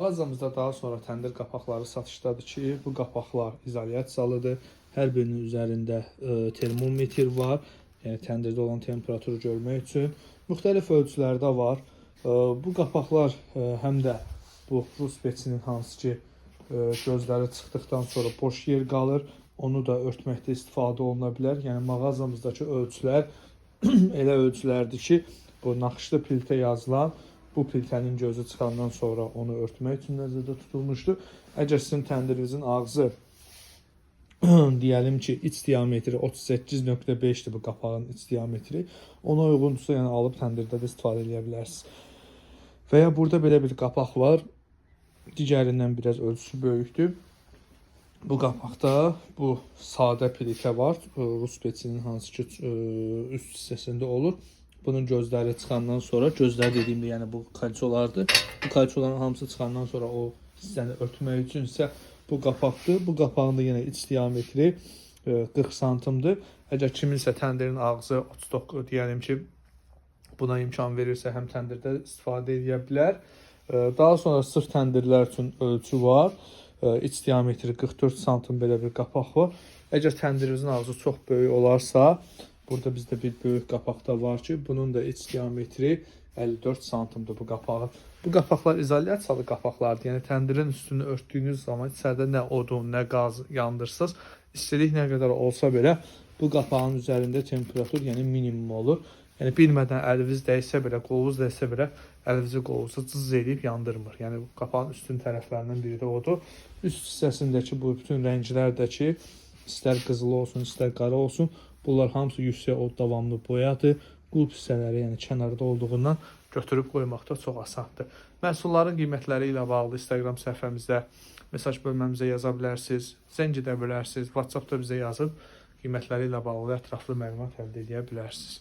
Mağazamızda daha sonra təndir qapaqları satışdadır ki, bu qapaqlar izolyasiyalıdır. Hər birinin üzərində termometr var. Yəni təndirdə olan temperaturu görmək üçün. Müxtəlif ölçülərdə var. Bu qapaqlar həm də bu rus peçinin hansı ki gözləri çıxdıqdan sonra boş yer qalır. Onu da örtməkdə istifadə oluna bilər. Yəni mağazamızdakı ölçülər elə ölçülərdir ki, bu naxışlı piltə yazılan bu piltənin gözü çıxandan sonra onu örtmək üçün nəzərdə tutulmuşdur. Əgər sizin təndirinizin ağzı deyəlim ki, iç diametri 38.5-dir bu qapağın iç diametri. Ona uyğundursa, yəni alıb təndirdə də istifadə edə bilərsiniz. Və ya burada belə bir qapaq var. Digərindən biraz ölçüsü böyükdür. Bu qapaqda bu sadə plitə var. Rus peçinin hansı ki üst hissəsində olur. Bunun gözləri çıxandan sonra, gözlər dediyimdə yəni bu kalçolardır. Bu kalçoların hamısı çıxandan sonra o hissəni örtmək üçün isə bu qapaqdır. Bu qapağın da yenə iç diametri 40 santimdir. Əgər kiminsə təndirin ağzı 39 deyəlim ki, buna imkan verirsə həm təndirdə istifadə edə bilər. Daha sonra sırf təndirlər üçün ölçü var. İç diametri 44 santim belə bir qapaq var. Əgər təndirinizin ağzı çox böyük olarsa, burada bizdə bir böyük qapaq da var ki, bunun da iç diametri 54 santimdir bu qapağın. Bu qapaqlar izolyasiyalı qapaqlardır. Yəni təndirin üstünü örtdüyünüz zaman içəridə nə odun, nə qaz yandırsınız, istilik nə qədər olsa belə bu qapağın üzərində temperatur yəni minimum olur. Yəni bilmədən əliniz dəysə belə, qolunuz dəysə belə əlinizi qolunuzu cız edib yandırmır. Yəni qapağın üstün tərəflərindən biri də odur. Üst hissəsindəki bu bütün rənglərdəki istər qızıl olsun, istər qara olsun, bunlar hamısı yüksək o davamlı boyadır. Qulp hissələri, yəni kənarda olduğundan götürüb qoymaqda çox asandır. Məhsulların qiymətləri ilə bağlı Instagram səhifəmizdə mesaj bölməmizə yaza bilərsiniz, zəng edə bilərsiniz, WhatsAppda bizə yazıb qiymətləri ilə bağlı ətraflı məlumat əldə edə bilərsiniz.